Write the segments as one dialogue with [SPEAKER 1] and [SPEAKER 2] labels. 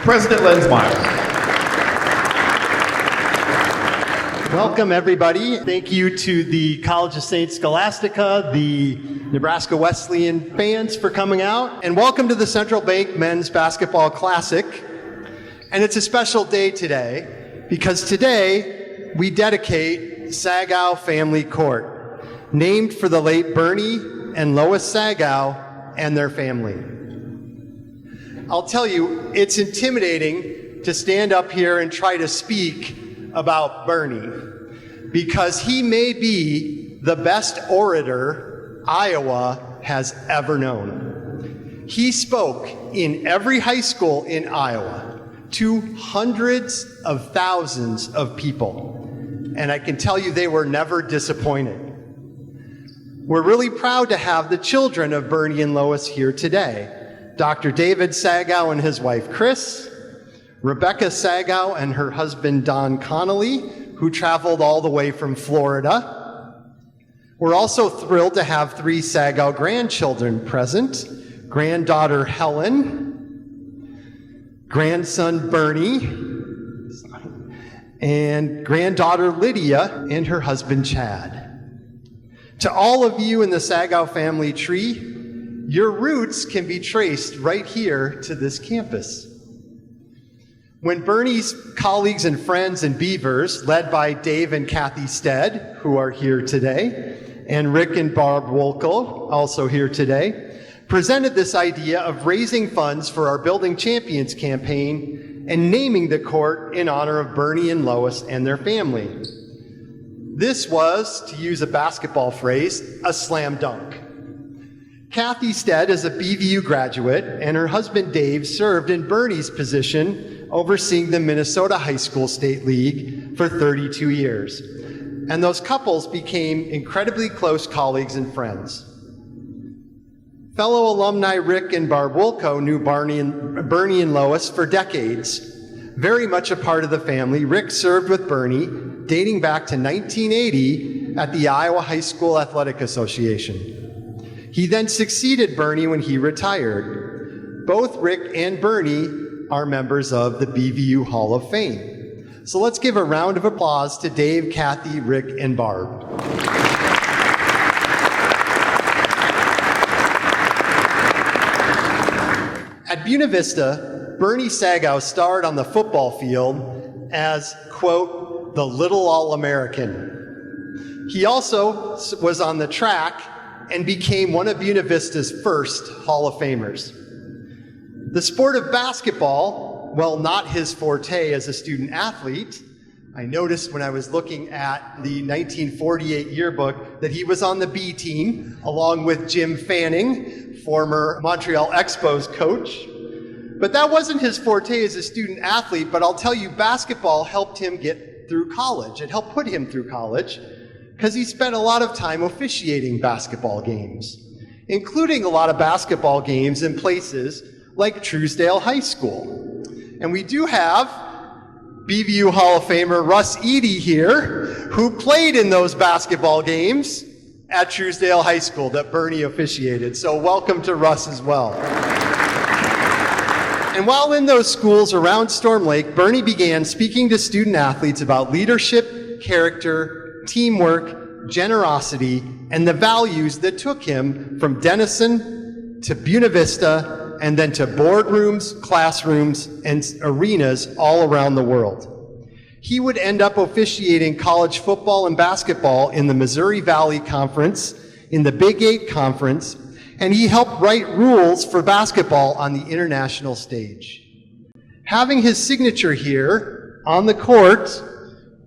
[SPEAKER 1] President Lensmeyer.
[SPEAKER 2] Welcome, everybody. Thank you to the College of St. Scholastica, the Nebraska Wesleyan fans for coming out, and welcome to the Central Bank Men's Basketball Classic. And it's a special day today because today we dedicate Saggau Family Court, named for the late Bernie and Lois Saggau and their family. I'll tell you, it's intimidating to stand up here and try to speak about Bernie, because he may be the best orator Iowa has ever known. He spoke in every high school in Iowa to hundreds of thousands of people, and I can tell you they were never disappointed. We're really proud to have the children of Bernie and Lois here today. Dr. David Saggau and his wife Chris, Rebecca Saggau and her husband Don Connolly, who traveled all the way from Florida. We're also thrilled to have 3 Saggau grandchildren present: granddaughter Helen, grandson Bernie, and granddaughter Lydia and her husband Chad. To all of you in the Saggau family tree, your roots can be traced right here to this campus. When Bernie's colleagues and friends in Beavers, led by Dave and Kathy Stead, who are here today, and Rick and Barb Wolko, also here today, presented this idea of raising funds for our Building Champions campaign and naming the court in honor of Bernie and Lois and their family. This was, to use a basketball phrase, a slam dunk. Kathy Stead is a BVU graduate, and her husband Dave served in Bernie's position overseeing the Minnesota High School State League for 32 years. And those couples became incredibly close colleagues and friends. Fellow alumni Rick and Barb Wolko knew Bernie and Lois for decades. Very much a part of the family, Rick served with Bernie dating back to 1980 at the Iowa High School Athletic Association. He then succeeded Bernie when he retired. Both Rick and Bernie are members of the BVU Hall of Fame. So let's give a round of applause to Dave, Kathy, Rick, and Barb. At Buena Vista, Bernie Saggau starred on the football field as, quote, the little All-American. He also was on the track and became one of Buena Vista's first Hall of Famers. The sport of basketball, while not his forte as a student athlete, I noticed when I was looking at the 1948 yearbook that he was on the B team, along with Jim Fanning, former Montreal Expos coach. But that wasn't his forte as a student athlete, but I'll tell you, basketball helped him get through college. It helped put him through college, because he spent a lot of time officiating basketball games, including a lot of basketball games in places like Truesdale High School. And we do have BVU Hall of Famer Russ Eady here, who played in those basketball games at Truesdale High School that Bernie officiated. So welcome to Russ as well. And while in those schools around Storm Lake, Bernie began speaking to student athletes about leadership, character, teamwork, generosity, and the values that took him from Denison to Buena Vista and then to boardrooms, classrooms, and arenas all around the world. He would end up officiating college football and basketball in the Missouri Valley Conference, in the Big 8 Conference, and he helped write rules for basketball on the international stage. Having his signature here on the court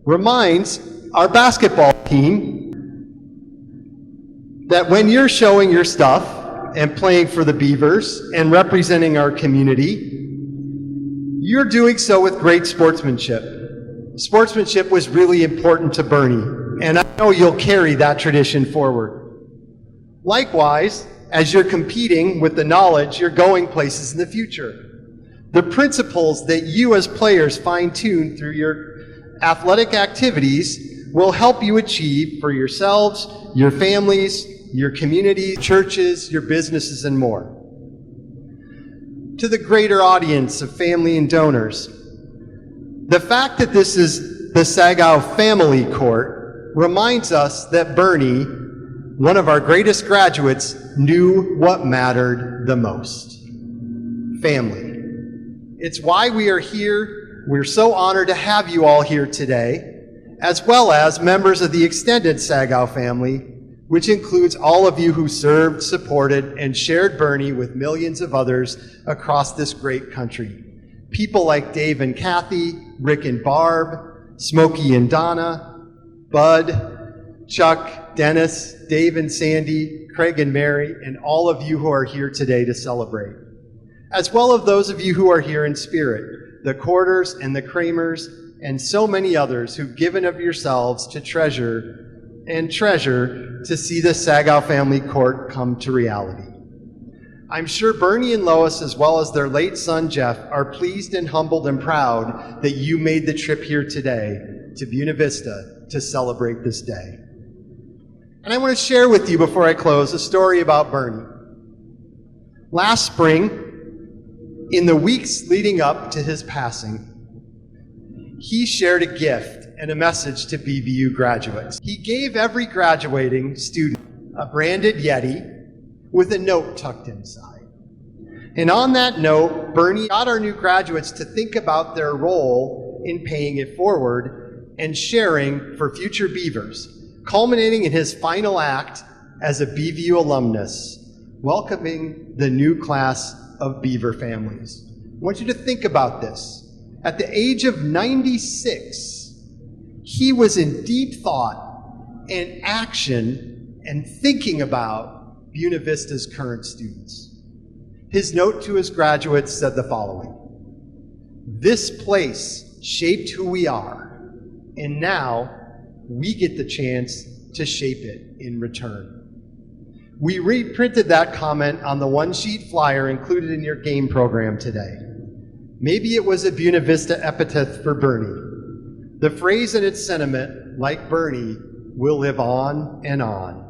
[SPEAKER 2] reminds our basketball team that when you're showing your stuff and playing for the Beavers and representing our community, you're doing so with great sportsmanship. Sportsmanship was really important to Bernie, and I know you'll carry that tradition forward. Likewise, as you're competing with the knowledge, you're going places in the future. The principles that you as players fine-tune through your athletic activities will help you achieve for yourselves, your families, your community, churches, your businesses, and more. to the greater audience of family and donors. The fact that this is the Saggau Family Court reminds us that Bernie, one of our greatest graduates, knew what mattered the most: family. It's why we are here. We're so honored to have you all here today, as well as members of the extended Saggau family, which includes all of you who served, supported, and shared Bernie with millions of others across this great country. People like Dave and Kathy, Rick and Barb, Smokey and Donna, Bud, Chuck, Dennis, Dave and Sandy, Craig and Mary, and all of you who are here today to celebrate. As well as those of you who are here in spirit, the Courters and the Kramers, and so many others who've given of yourselves to treasure to see the Saggau Family Court come to reality. I'm sure Bernie and Lois, as well as their late son Jeff, are pleased and humbled and proud that you made the trip here today to Buena Vista to celebrate this day. And I want to share with you before I close a story about Bernie. Last spring, in the weeks leading up to his passing, he shared a gift and a message to BVU graduates. He gave every graduating student a branded Yeti with a note tucked inside. And on that note, Bernie got our new graduates to think about their role in paying it forward and sharing for future Beavers, culminating in his final act as a BVU alumnus, welcoming the new class of Beaver families. I want you to think about this. At the age of 96, he was in deep thought and action and thinking about Buena Vista's current students. His note to his graduates said the following: "This place shaped who we are, and now we get the chance to shape it in return." We reprinted that comment on the one-sheet flyer included in your game program today. Maybe it was a Buena Vista epitaph for Bernie. The phrase and its sentiment, like Bernie, will live on and on.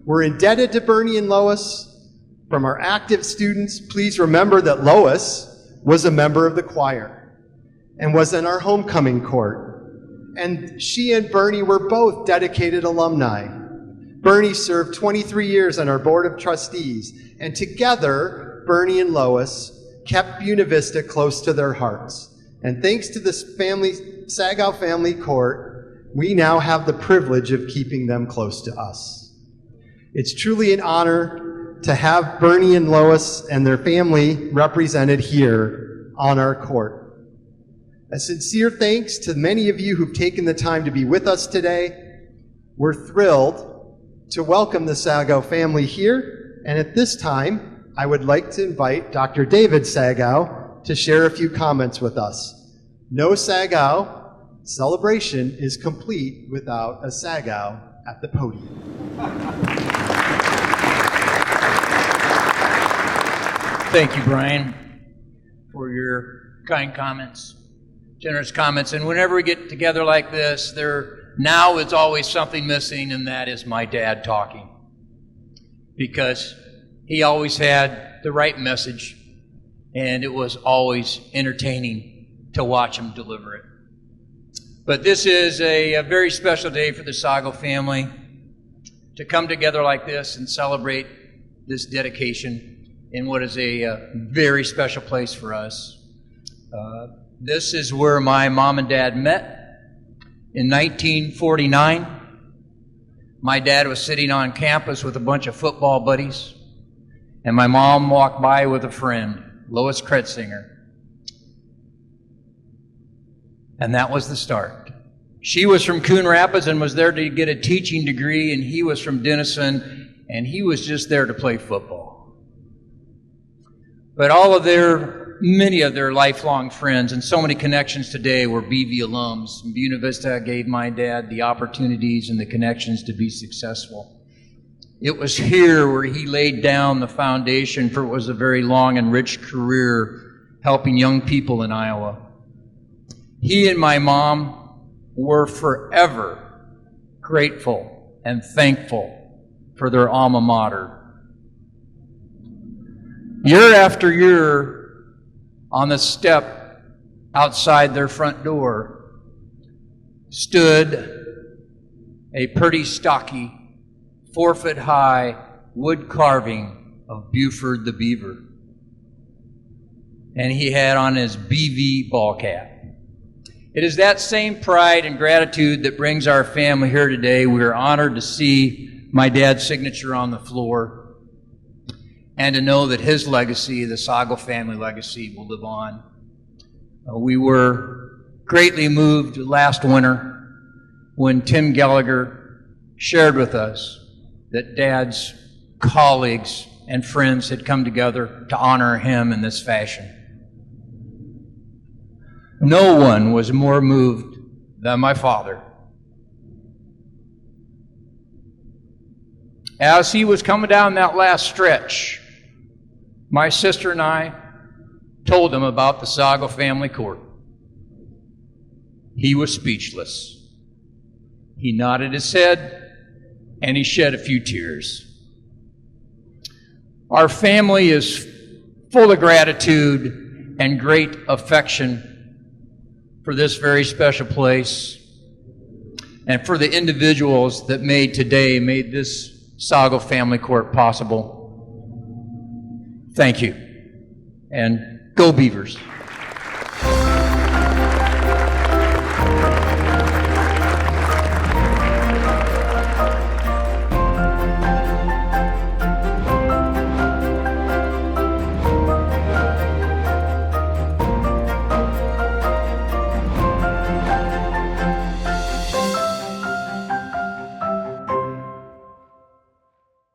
[SPEAKER 2] We're indebted to Bernie and Lois. From our active students, please remember that Lois was a member of the choir and was in our homecoming court. And she and Bernie were both dedicated alumni. Bernie served 23 years on our board of trustees, and together, Bernie and Lois kept Buena Vista close to their hearts. And thanks to this Saggau Family Court, we now have the privilege of keeping them close to us. It's truly an honor to have Bernie and Lois and their family represented here on our court. A sincere thanks to many of you who've taken the time to be with us today. We're thrilled to welcome the Saggau family here, and at this time, I would like to invite Dr. David Saggau to share a few comments with us. No Saggau celebration is complete without a Saggau at the podium.
[SPEAKER 1] Thank you, Brian, for your kind comments, generous comments. And whenever we get together like this, now is always something missing, and that is my dad talking. Because he always had the right message, and it was always entertaining to watch him deliver it. But this is a very special day for the Saggau family to come together like this and celebrate this dedication in what is a very special place for us. This is where my mom and dad met in 1949. My dad was sitting on campus with a bunch of football buddies, and my mom walked by with a friend, Lois Kretzinger. And that was the start. She was from Coon Rapids and was there to get a teaching degree, and he was from Denison, and he was just there to play football. But many of their lifelong friends and so many connections today were BV alums. And Buena Vista gave my dad the opportunities and the connections to be successful. It was here where he laid down the foundation for what was a very long and rich career helping young people in Iowa. He and my mom were forever grateful and thankful for their alma mater. Year after year, on the step outside their front door, stood a pretty stocky, 4-foot-high wood carving of Buford the Beaver. And he had on his BV ball cap. It is that same pride and gratitude that brings our family here today. We are honored to see my dad's signature on the floor and to know that his legacy, the Saggau family legacy, will live on. We were greatly moved last winter when Tim Gallagher shared with us that Dad's colleagues and friends had come together to honor him in this fashion. No one was more moved than my father. As he was coming down that last stretch, my sister and I told him about the Saggau Family Court. He was speechless. He nodded his head and he shed a few tears. Our family is full of gratitude and great affection for this very special place and for the individuals that made this Saggau Family Court possible. Thank you, and go Beavers.